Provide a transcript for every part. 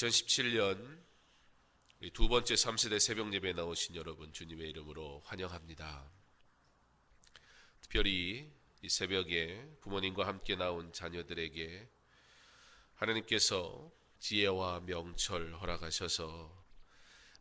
2017년 두 번째 3세대 새벽 예배에 나오신 여러분 주님의 이름으로 환영합니다. 특별히 이 새벽에 부모님과 함께 나온 자녀들에게 하나님께서 지혜와 명철 허락하셔서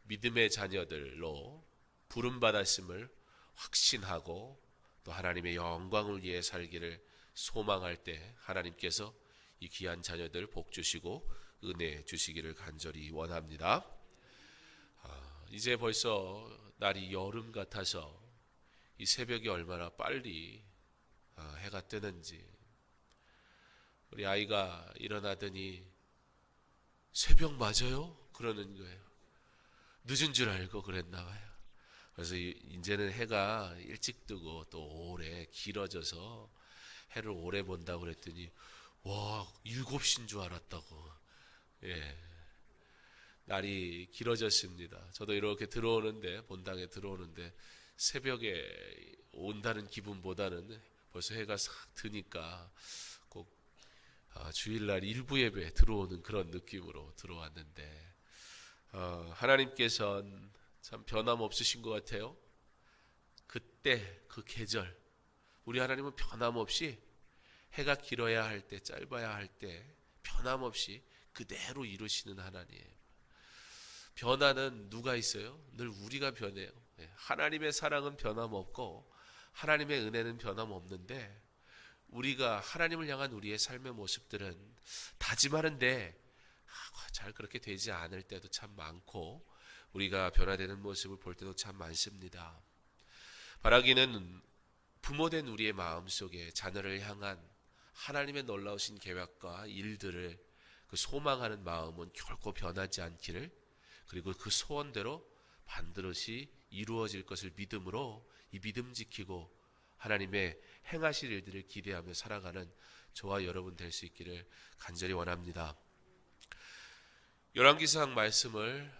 믿음의 자녀들로 부름받았음을 확신하고 또 하나님의 영광을 위해 살기를 소망할 때 하나님께서 이 귀한 자녀들 복 주시고 은혜 주시기를 간절히 원합니다. 이제 벌써 날이 여름 같아서 이 새벽이 얼마나 빨리 해가 뜨는지, 우리 아이가 일어나더니 새벽 맞아요? 그러는 거예요. 늦은 줄 알고 그랬나 봐요. 그래서 이제는 해가 일찍 뜨고 또 오래 길어져서 해를 오래 본다고 그랬더니 와, 7시인 줄 알았다고. 날이 길어졌습니다. 저도 이렇게 들어오는데, 본당에 들어오는데 새벽에 온다는 기분보다는 벌써 해가 싹 드니까 꼭 주일날 일부 예배 들어오는 그런 느낌으로 들어왔는데, 하나님께서는 참 변함없으신 것 같아요. 그때 그 계절, 우리 하나님은 변함없이 해가 길어야 할 때, 짧아야 할 때 변함없이 그대로 이루시는 하나님이에요. 변화는 누가 있어요? 늘 우리가 변해요. 하나님의 사랑은 변함없고 하나님의 은혜는 변함없는데, 우리가 하나님을 향한 우리의 삶의 모습들은 다짐하는데 잘 그렇게 되지 않을 때도 참 많고, 우리가 변화되는 모습을 볼 때도 참 많습니다. 바라기는 부모된 우리의 마음속에 자녀를 향한 하나님의 놀라우신 계획과 일들을 그 소망하는 마음은 결코 변하지 않기를, 그리고 그 소원대로 반드시 이루어질 것을 믿음으로 이 믿음 지키고 하나님의 행하실 일들을 기대하며 살아가는 저와 여러분 될 수 있기를 간절히 원합니다. 열왕기상 말씀을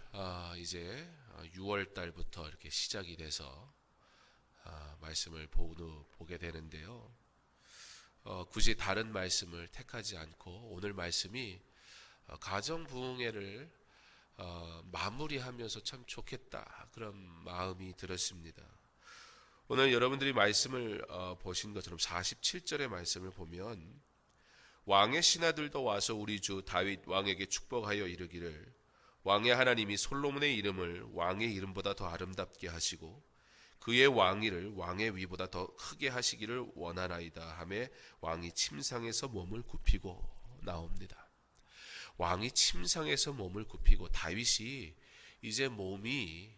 이제 6월 달부터 이렇게 시작이 돼서 말씀을 보게 되는데요. 굳이 다른 말씀을 택하지 않고 오늘 말씀이 가정 부흥회를 마무리하면서 참 좋겠다, 그런 마음이 들었습니다. 오늘 여러분들이 말씀을 보신 것처럼 47절의 말씀을 보면, 왕의 신하들도 와서 우리 주 다윗 왕에게 축복하여 이르기를, 왕의 하나님이 솔로몬의 이름을 왕의 이름보다 더 아름답게 하시고 그의 왕위를 왕의 위보다 더 크게 하시기를 원하나이다 하며 왕이 침상에서 몸을 굽히고 나옵니다. 왕이 침상에서 몸을 굽히고, 다윗이 이제 몸이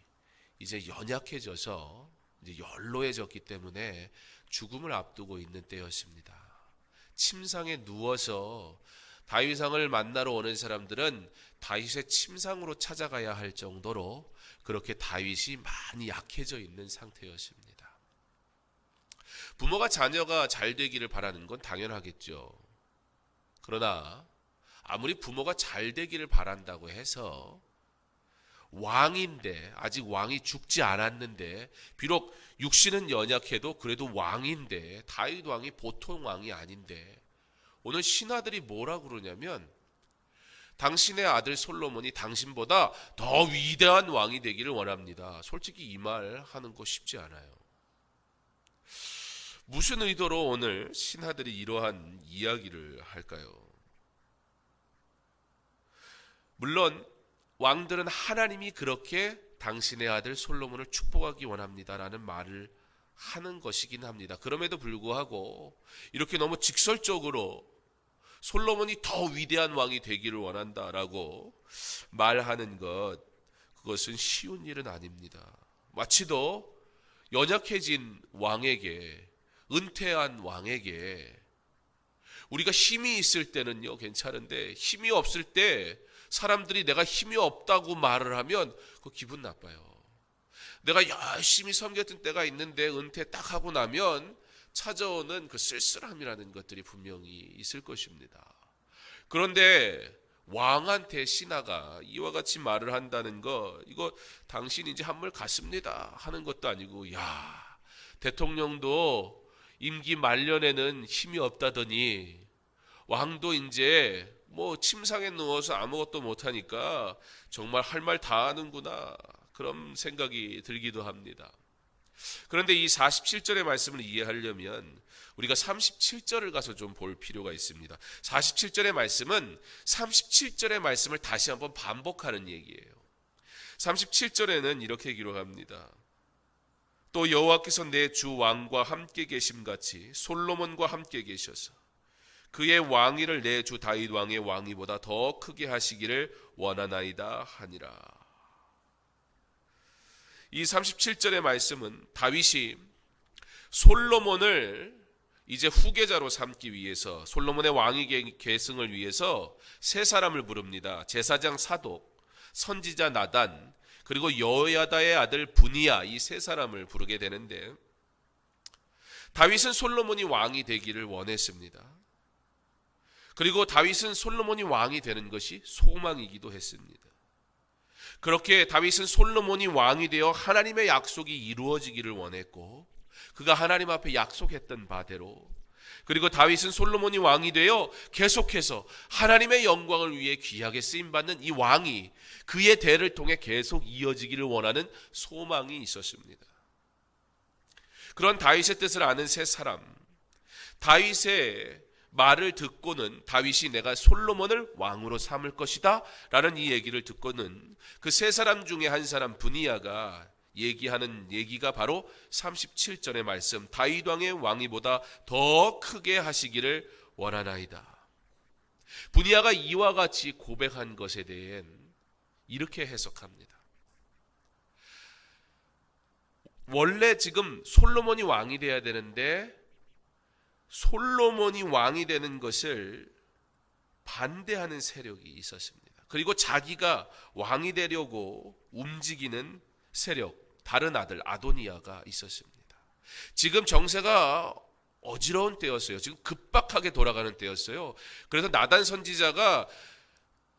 이제 연약해져서 이제 연로해졌기 때문에 죽음을 앞두고 있는 때였습니다. 침상에 누워서 다윗왕을 만나러 오는 사람들은 다윗의 침상으로 찾아가야 할 정도로 그렇게 다윗이 많이 약해져 있는 상태였습니다. 부모가 자녀가 잘 되기를 바라는 건 당연하겠죠. 그러나 아무리 부모가 잘 되기를 바란다고 해서 왕인데, 아직 왕이 죽지 않았는데, 비록 육신은 연약해도 그래도 왕인데, 다윗 왕이 보통 왕이 아닌데, 오늘 신하들이 뭐라 그러냐면, 당신의 아들 솔로몬이 당신보다 더 위대한 왕이 되기를 원합니다. 솔직히 이 말 하는 거 쉽지 않아요. 무슨 의도로 오늘 신하들이 이러한 이야기를 할까요? 물론 왕들은 하나님이 그렇게 당신의 아들 솔로몬을 축복하기 원합니다라는 말을 하는 것이긴 합니다. 그럼에도 불구하고 이렇게 너무 직설적으로 솔로몬이 더 위대한 왕이 되기를 원한다라고 말하는 그것은 쉬운 일은 아닙니다. 마치도 연약해진 왕에게, 은퇴한 왕에게, 우리가 힘이 있을 때는요 괜찮은데, 힘이 없을 때 사람들이 내가 힘이 없다고 말을 하면 그 기분 나빠요. 내가 열심히 섬겼던 때가 있는데 은퇴 딱 하고 나면 찾아오는 그 쓸쓸함이라는 것들이 분명히 있을 것입니다. 그런데 왕한테 신하가 이와 같이 말을 한다는 거, 이거 당신 이제 한물 갔습니다 하는 것도 아니고, 야, 대통령도 임기 말년에는 힘이 없다더니 왕도 이제 뭐 침상에 누워서 아무것도 못하니까 정말 할 말 다 하는구나, 그런 생각이 들기도 합니다. 그런데 이 47절의 말씀을 이해하려면 우리가 37절을 가서 좀 볼 필요가 있습니다. 47절의 말씀은 37절의 말씀을 다시 한번 반복하는 얘기예요. 37절에는 이렇게 기록합니다. 또 여호와께서 내 주 왕과 함께 계심같이 솔로몬과 함께 계셔서 그의 왕위를 내 주 다윗 왕의 왕위보다 더 크게 하시기를 원하나이다 하니라. 이 37절의 말씀은 다윗이 솔로몬을 이제 후계자로 삼기 위해서, 솔로몬의 왕위 계승을 위해서 세 사람을 부릅니다. 제사장 사독, 선지자 나단, 그리고 여호야다의 아들 분이야, 이 세 사람을 부르게 되는데, 다윗은 솔로몬이 왕이 되기를 원했습니다. 그리고 다윗은 솔로몬이 왕이 되는 것이 소망이기도 했습니다. 그렇게 다윗은 솔로몬이 왕이 되어 하나님의 약속이 이루어지기를 원했고, 그가 하나님 앞에 약속했던 바대로, 그리고 다윗은 솔로몬이 왕이 되어 계속해서 하나님의 영광을 위해 귀하게 쓰임받는 이 왕이 그의 대를 통해 계속 이어지기를 원하는 소망이 있었습니다. 그런 다윗의 뜻을 아는 세 사람, 다윗의 말을 듣고는, 다윗이 내가 솔로몬을 왕으로 삼을 것이다 라는 이 얘기를 듣고는 그 세 사람 중에 한 사람 분이야가 얘기하는 얘기가 바로 37절의 말씀, 다윗 왕의 왕위보다 더 크게 하시기를 원하나이다. 분이야가 이와 같이 고백한 것에 대해 이렇게 해석합니다. 원래 지금 솔로몬이 왕이 돼야 되는데 솔로몬이 왕이 되는 것을 반대하는 세력이 있었습니다. 그리고 자기가 왕이 되려고 움직이는 세력, 다른 아들 아도니아가 있었습니다. 지금 정세가 어지러운 때였어요. 지금 급박하게 돌아가는 때였어요. 그래서 나단 선지자가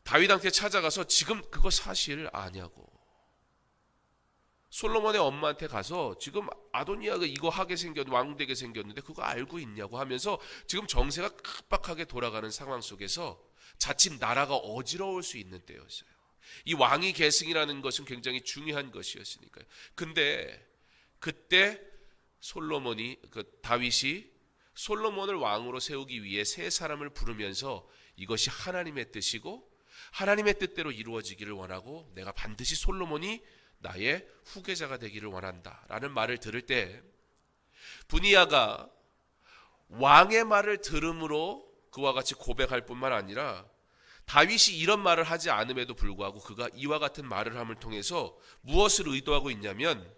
다윗한테 찾아가서 지금 그거 사실 아냐고, 솔로몬의 엄마한테 가서 지금 아도니아가 이거 하게 왕 되게 생겼는데 그거 알고 있냐고 하면서 지금 정세가 급박하게 돌아가는 상황 속에서 자칫 나라가 어지러울 수 있는 때였어요. 이 왕위 계승이라는 것은 굉장히 중요한 것이었으니까요. 근데 그때 다윗이 솔로몬을 왕으로 세우기 위해 세 사람을 부르면서 이것이 하나님의 뜻이고 하나님의 뜻대로 이루어지기를 원하고 내가 반드시 솔로몬이 나의 후계자가 되기를 원한다 라는 말을 들을 때, 분이야가 왕의 말을 들음으로 그와 같이 고백할 뿐만 아니라 다윗이 이런 말을 하지 않음에도 불구하고 그가 이와 같은 말을 함을 통해서 무엇을 의도하고 있냐면,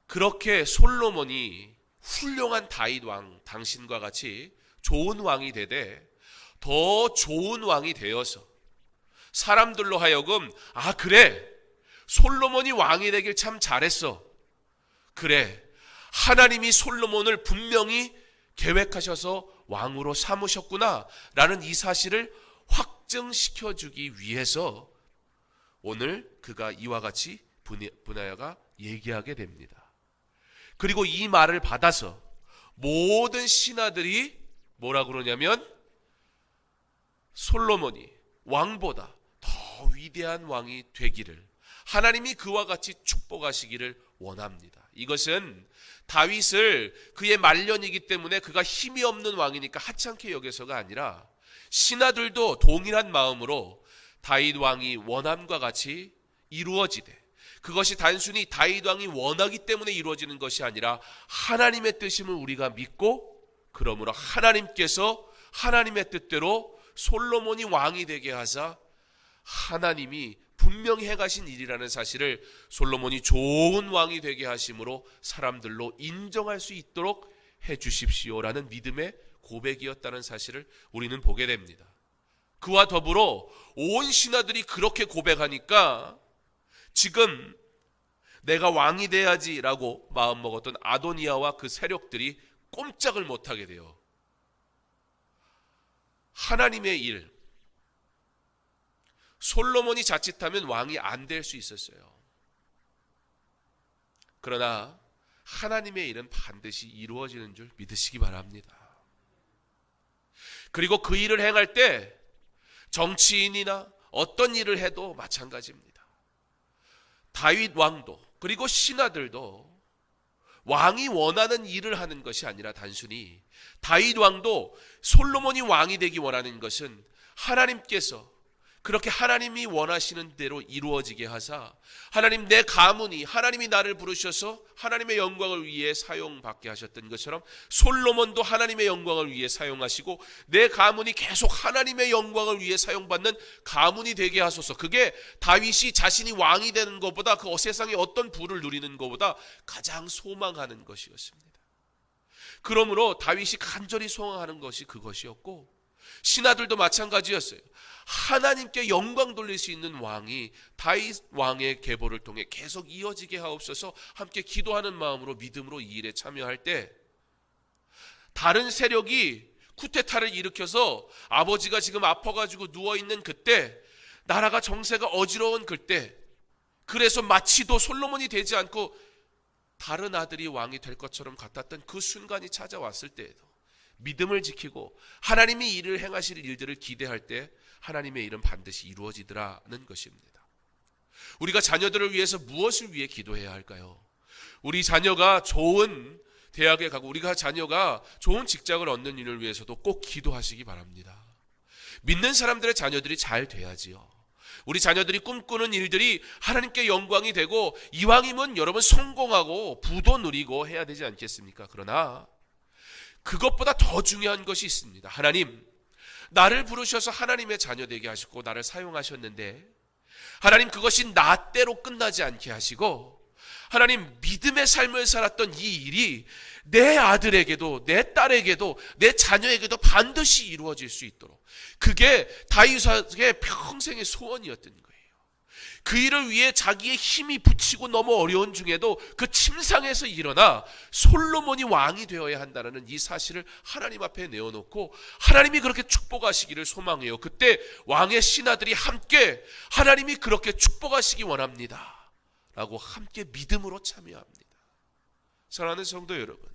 그렇게 솔로몬이 훌륭한 다윗 왕, 당신과 같이 좋은 왕이 되되 더 좋은 왕이 되어서 사람들로 하여금 그래, 솔로몬이 왕이 되길 참 잘했어, 그래, 하나님이 솔로몬을 분명히 계획하셔서 왕으로 삼으셨구나 라는 이 사실을 확증시켜주기 위해서 오늘 그가 이와 같이 분하야가 얘기하게 됩니다. 그리고 이 말을 받아서 모든 신하들이 뭐라 그러냐면, 솔로몬이 왕보다 더 위대한 왕이 되기를 하나님이 그와 같이 축복하시기를 원합니다. 이것은 다윗을 그의 말년이기 때문에 그가 힘이 없는 왕이니까 하찮게 여겨서가 아니라 신하들도 동일한 마음으로 다윗 왕이 원함과 같이 이루어지되, 그것이 단순히 다윗 왕이 원하기 때문에 이루어지는 것이 아니라 하나님의 뜻임을 우리가 믿고, 그러므로 하나님께서 하나님의 뜻대로 솔로몬이 왕이 되게 하사 하나님이 분명히 행하신 일이라는 사실을 솔로몬이 좋은 왕이 되게 하심으로 사람들로 인정할 수 있도록 해 주십시오라는 믿음의 고백이었다는 사실을 우리는 보게 됩니다. 그와 더불어 온 신하들이 그렇게 고백하니까 지금 내가 왕이 돼야지라고 마음먹었던 아도니아와 그 세력들이 꼼짝을 못하게 돼요. 하나님의 일, 솔로몬이 자칫하면 왕이 안 될 수 있었어요. 그러나 하나님의 일은 반드시 이루어지는 줄 믿으시기 바랍니다. 그리고 그 일을 행할 때 정치인이나 어떤 일을 해도 마찬가지입니다. 다윗 왕도 그리고 신하들도 왕이 원하는 일을 하는 것이 아니라 단순히 다윗 왕도 솔로몬이 왕이 되기 원하는 것은 하나님께서 그렇게 하나님이 원하시는 대로 이루어지게 하사 하나님 내 가문이 하나님이 나를 부르셔서 하나님의 영광을 위해 사용받게 하셨던 것처럼 솔로몬도 하나님의 영광을 위해 사용하시고 내 가문이 계속 하나님의 영광을 위해 사용받는 가문이 되게 하소서. 그게 다윗이 자신이 왕이 되는 것보다 그 세상에 어떤 부를 누리는 것보다 가장 소망하는 것이었습니다. 그러므로 다윗이 간절히 소망하는 것이 그것이었고 신하들도 마찬가지였어요. 하나님께 영광 돌릴 수 있는 왕이 다윗 왕의 계보를 통해 계속 이어지게 하옵소서 함께 기도하는 마음으로 믿음으로 이 일에 참여할 때 다른 세력이 쿠데타를 일으켜서 아버지가 지금 아파가지고 누워있는 그때 나라가 정세가 어지러운 그때 그래서 마치도 솔로몬이 되지 않고 다른 아들이 왕이 될 것처럼 같았던 그 순간이 찾아왔을 때에도 믿음을 지키고 하나님이 일을 행하실 일들을 기대할 때 하나님의 일은 반드시 이루어지더라는 것입니다. 우리가 자녀들을 위해서 무엇을 위해 기도해야 할까요? 우리 자녀가 좋은 대학에 가고 우리가 자녀가 좋은 직장을 얻는 일을 위해서도 꼭 기도하시기 바랍니다. 믿는 사람들의 자녀들이 잘 돼야지요. 우리 자녀들이 꿈꾸는 일들이 하나님께 영광이 되고 이왕이면 여러분 성공하고 부도 누리고 해야 되지 않겠습니까? 그러나 그것보다 더 중요한 것이 있습니다. 하나님, 나를 부르셔서 하나님의 자녀 되게 하시고 나를 사용하셨는데 하나님 그것이 나 때로 끝나지 않게 하시고 하나님 믿음의 삶을 살았던 이 일이 내 아들에게도 내 딸에게도 내 자녀에게도 반드시 이루어질 수 있도록 그게 다윗의 평생의 소원이었던 거예요. 그 일을 위해 자기의 힘이 붙이고 너무 어려운 중에도 그 침상에서 일어나 솔로몬이 왕이 되어야 한다는 이 사실을 하나님 앞에 내어놓고 하나님이 그렇게 축복하시기를 소망해요. 그때 왕의 신하들이 함께 하나님이 그렇게 축복하시기 원합니다 라고 함께 믿음으로 참여합니다. 사랑하는 성도 여러분,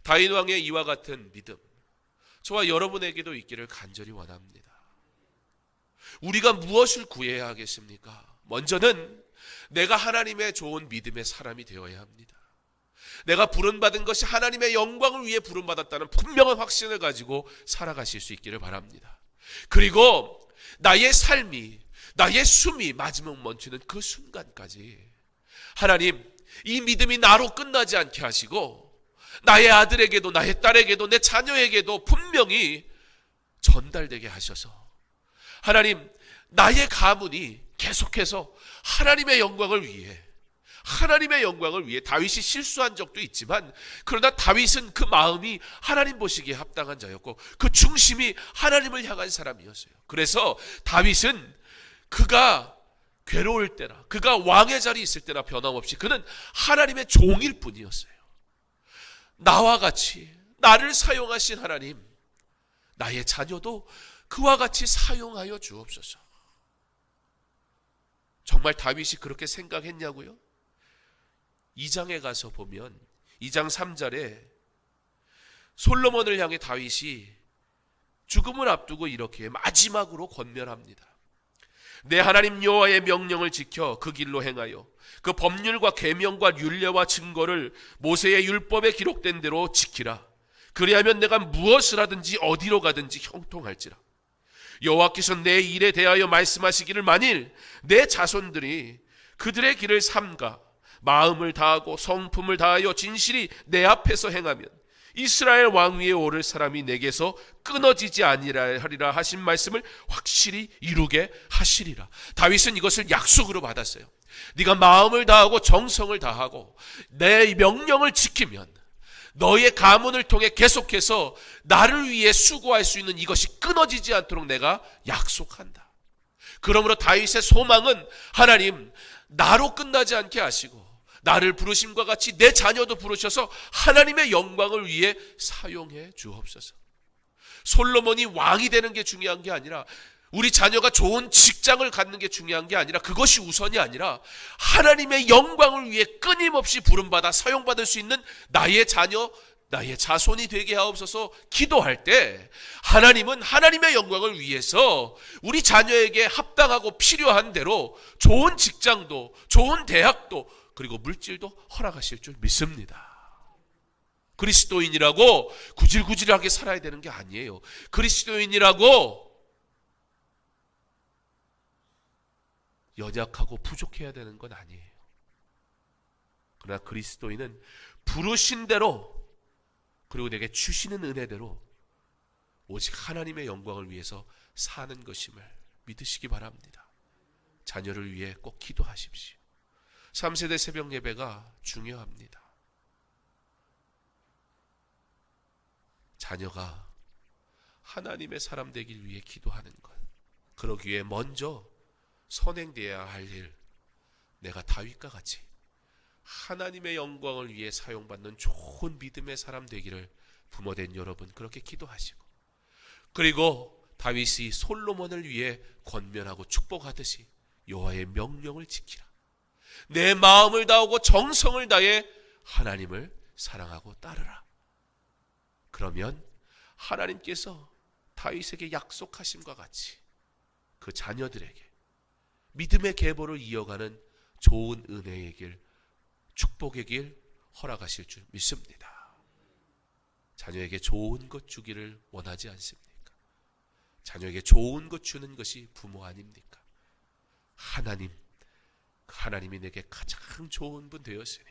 다윗 왕의 이와 같은 믿음 저와 여러분에게도 있기를 간절히 원합니다. 우리가 무엇을 구해야 하겠습니까? 먼저는 내가 하나님의 좋은 믿음의 사람이 되어야 합니다. 내가 부름받은 것이 하나님의 영광을 위해 부름받았다는 분명한 확신을 가지고 살아가실 수 있기를 바랍니다. 그리고 나의 삶이 나의 숨이 마지막 멈추는 그 순간까지 하나님 이 믿음이 나로 끝나지 않게 하시고 나의 아들에게도 나의 딸에게도 내 자녀에게도 분명히 전달되게 하셔서 하나님 나의 가문이 계속해서 하나님의 영광을 위해 다윗이 실수한 적도 있지만 그러나 다윗은 그 마음이 하나님 보시기에 합당한 자였고 그 중심이 하나님을 향한 사람이었어요. 그래서 다윗은 그가 괴로울 때나 그가 왕의 자리에 있을 때나 변함없이 그는 하나님의 종일 뿐이었어요. 나와 같이 나를 사용하신 하나님, 나의 자녀도 그와 같이 사용하여 주옵소서. 정말 다윗이 그렇게 생각했냐고요? 2장에 가서 보면 2장 3절에 솔로몬을 향해 다윗이 죽음을 앞두고 이렇게 마지막으로 권면합니다. 내 하나님 여호와의 명령을 지켜 그 길로 행하여 그 법률과 계명과 율례와 증거를 모세의 율법에 기록된 대로 지키라. 그리하면 내가 무엇을 하든지 어디로 가든지 형통할지라. 여호와께서 내 일에 대하여 말씀하시기를 만일 내 자손들이 그들의 길을 삼가 마음을 다하고 성품을 다하여 진실이 내 앞에서 행하면 이스라엘 왕위에 오를 사람이 내게서 끊어지지 아니하리라 하신 말씀을 확실히 이루게 하시리라. 다윗은 이것을 약속으로 받았어요. 네가 마음을 다하고 정성을 다하고 내 명령을 지키면 너의 가문을 통해 계속해서 나를 위해 수고할 수 있는 이것이 끊어지지 않도록 내가 약속한다. 그러므로 다윗의 소망은 하나님 나로 끝나지 않게 하시고 나를 부르심과 같이 내 자녀도 부르셔서 하나님의 영광을 위해 사용해 주옵소서. 솔로몬이 왕이 되는 게 중요한 게 아니라 우리 자녀가 좋은 직장을 갖는 게 중요한 게 아니라 그것이 우선이 아니라 하나님의 영광을 위해 끊임없이 부름받아 사용받을 수 있는 나의 자녀, 나의 자손이 되게 하옵소서 기도할 때 하나님은 하나님의 영광을 위해서 우리 자녀에게 합당하고 필요한 대로 좋은 직장도, 좋은 대학도, 그리고 물질도 허락하실 줄 믿습니다. 그리스도인이라고 구질구질하게 살아야 되는 게 아니에요. 그리스도인이라고 연약하고 부족해야 되는 건 아니에요. 그러나 그리스도인은 부르신 대로, 그리고 내게 주시는 은혜대로 오직 하나님의 영광을 위해서 사는 것임을 믿으시기 바랍니다. 자녀를 위해 꼭 기도하십시오. 3세대 새벽 예배가 중요합니다. 자녀가 하나님의 사람 되길 위해 기도하는 것, 그러기 위해 먼저 선행되어야 할 일, 내가 다윗과 같이 하나님의 영광을 위해 사용받는 좋은 믿음의 사람 되기를 부모된 여러분 그렇게 기도하시고, 그리고 다윗이 솔로몬을 위해 권면하고 축복하듯이 여호와의 명령을 지키라. 내 마음을 다하고 정성을 다해 하나님을 사랑하고 따르라. 그러면 하나님께서 다윗에게 약속하심과 같이 그 자녀들에게 믿음의 계보를 이어가는 좋은 은혜의 길, 축복의 길 허락하실 줄 믿습니다. 자녀에게 좋은 것 주기를 원하지 않습니까? 자녀에게 좋은 것 주는 것이 부모 아닙니까? 하나님이 내게 가장 좋은 분 되었으니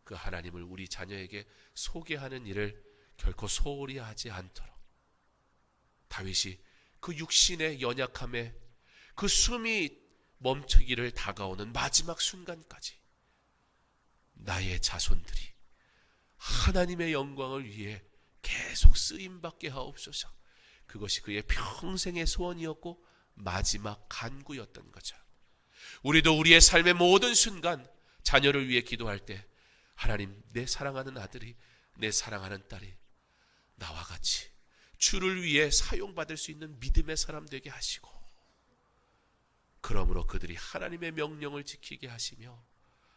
그 하나님을 우리 자녀에게 소개하는 일을 결코 소홀히 하지 않도록, 다윗이 그 육신의 연약함에 그 숨이 멈추기를 다가오는 마지막 순간까지 나의 자손들이 하나님의 영광을 위해 계속 쓰임받게 하옵소서, 그것이 그의 평생의 소원이었고 마지막 간구였던 거죠. 우리도 우리의 삶의 모든 순간 자녀를 위해 기도할 때, 하나님, 내 사랑하는 아들이, 내 사랑하는 딸이 나와 같이 주를 위해 사용받을 수 있는 믿음의 사람 되게 하시고, 그러므로 그들이 하나님의 명령을 지키게 하시며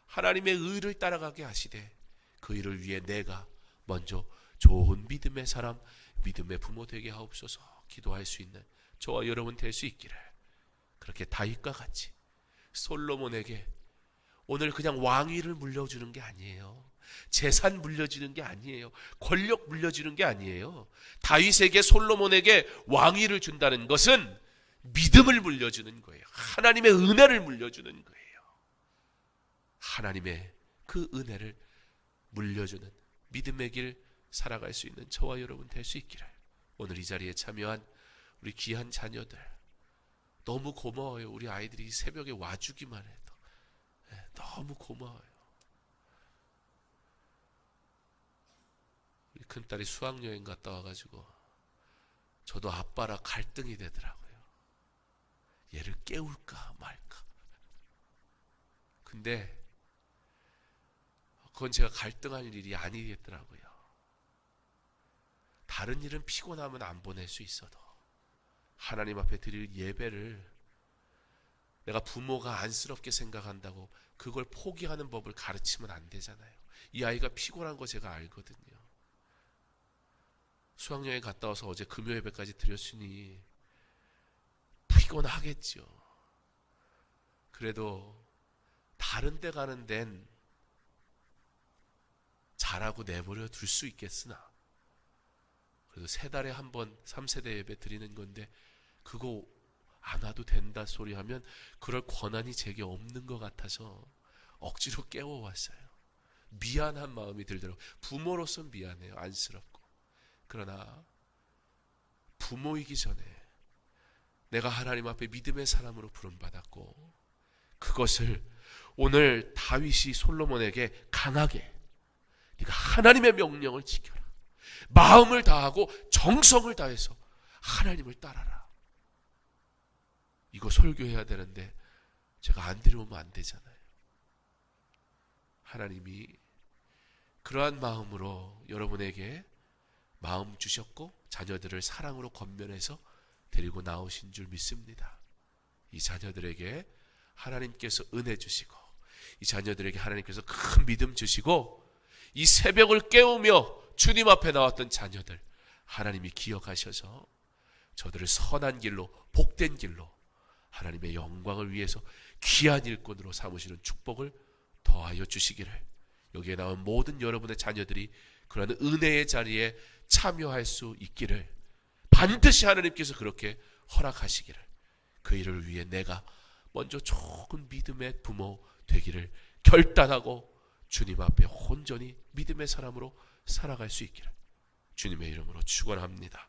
하나님의 의를 따라가게 하시되, 그 일을 위해 내가 먼저 좋은 믿음의 사람, 믿음의 부모 되게 하옵소서 기도할 수 있는 저와 여러분 될 수 있기를, 그렇게 다윗과 같이 솔로몬에게 오늘 그냥 왕위를 물려주는 게 아니에요. 재산 물려주는 게 아니에요. 권력 물려주는 게 아니에요. 다윗에게, 솔로몬에게 왕위를 준다는 것은 믿음을 물려주는 거예요. 하나님의 은혜를 물려주는 거예요. 하나님의 그 은혜를 물려주는 믿음의 길 살아갈 수 있는 저와 여러분 될 수 있기를, 오늘 이 자리에 참여한 우리 귀한 자녀들 너무 고마워요. 우리 아이들이 새벽에 와주기만 해도 너무 고마워요. 우리 큰딸이 수학여행 갔다 와가지고 저도 아빠라 갈등이 되더라고요. 얘를 깨울까 말까. 근데 그건 제가 갈등할 일이 아니겠더라고요. 다른 일은 피곤하면 안 보낼 수 있어도 하나님 앞에 드릴 예배를 내가 부모가 안쓰럽게 생각한다고 그걸 포기하는 법을 가르치면 안 되잖아요. 이 아이가 피곤한 거 제가 알거든요. 수학여행 갔다 와서 어제 금요 예배까지 드렸으니 피곤하겠죠. 그래도 다른 데 가는 데는 잘하고 내버려 둘 수 있겠으나, 그래도 3달에 한 번 3세대 예배 드리는 건데 그거 안 와도 된다 소리 하면 그럴 권한이 제게 없는 것 같아서 억지로 깨워왔어요. 미안한 마음이 들더라고요. 부모로서 미안해요. 안쓰럽고. 그러나 부모이기 전에 내가 하나님 앞에 믿음의 사람으로 부름받았고, 그것을 오늘 다윗이 솔로몬에게 강하게, 네가 하나님의 명령을 지켜라, 마음을 다하고 정성을 다해서 하나님을 따라라, 이거 설교해야 되는데 제가 안 들어오면 안 되잖아요. 하나님이 그러한 마음으로 여러분에게 마음 주셨고 자녀들을 사랑으로 권면해서 데리고 나오신 줄 믿습니다. 이 자녀들에게 하나님께서 은혜 주시고, 이 자녀들에게 하나님께서 큰 믿음 주시고, 이 새벽을 깨우며 주님 앞에 나왔던 자녀들 하나님이 기억하셔서 저들을 선한 길로, 복된 길로 하나님의 영광을 위해서 귀한 일꾼으로 삼으시는 축복을 더하여 주시기를, 여기에 나온 모든 여러분의 자녀들이 그러한 은혜의 자리에 참여할 수 있기를 반드시 하나님께서 그렇게 허락하시기를, 그 일을 위해 내가 먼저 좋은 믿음의 부모 되기를 결단하고 주님 앞에 온전히 믿음의 사람으로 살아갈 수 있기를 주님의 이름으로 축원합니다.